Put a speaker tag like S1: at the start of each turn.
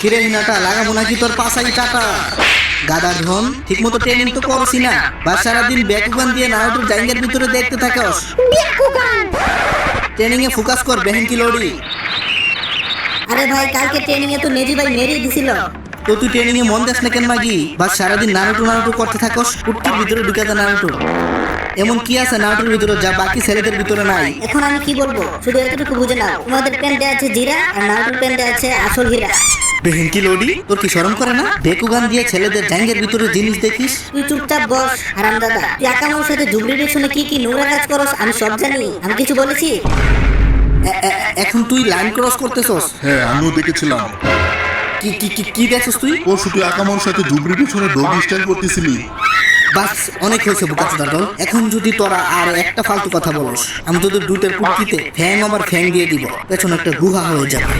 S1: কিরে হিনাটা লাগাবো নাকি তোর পাশাই টাটা? গাদা ধন, ঠিক মতো ট্রেনিং তো করছি না, বা সারাদিন ব্যাকুগান দিয়ে নারুটোর জাঙ্গের ভিতরে দেখতে থাকস। ট্রেনিং এ ফোকাস কর, বেহেন কি লড়ি।
S2: আরে ভাই, কালকে ট্রেনিং এ তো নেজি ভাই মেরেই দিছিল।
S1: তো তুই ট্রেনিং এ মন দেস না কেন মাগি? বা সারাদিন নারুটো নারুটো করতে থাকস, কুট্টির ভিতরে ঢুকে যা নারুটো। এমন কি আছে নারুটোর ভিতরে যা বাকি ছেলেদের ভিতরে নাই?
S2: এখন আমি কি বলবো, শুধু এতটুকু বুঝে নাও, তোমাদের প্যান্টে আছে জিরা আর নারুটোর প্যান্টে আছে আসল হীরা।
S1: বেহেন কি লড়ি, তোর কি শরম করে না? বেকুগান দিয়ে ছেলেদের জাঙ্গের ভিতরে জিনিস দেখিস।
S2: তুই চুপচাপ বস হারামদাদা। তুই আকামার সাথে জুবলির পেছনে কি কি নোংরা কাজ করস আমি সব জানি। আমি কিছু বলেছি?
S1: এখন তুই লাইন ক্রস করতেছস।
S3: হ্যাঁ, আমিও দেখেছিলাম।
S1: কি কি কি কি দেখছস তুই?
S3: পরশু তুই আকামার সাথে জুবরি পিছনে ডগি স্টাইল করতেছিলি।
S1: বাস, অনেক হয়েছে বুকাচোদার দল। এখন যদি তোরা আর একটা ফালতু কথা বলস, আমি তোদের দুটের কুটকিতে ফ্যাং আবার ফ্যাং দিয়ে দিব, পেছনে একটা গুহা হয়ে যাবে।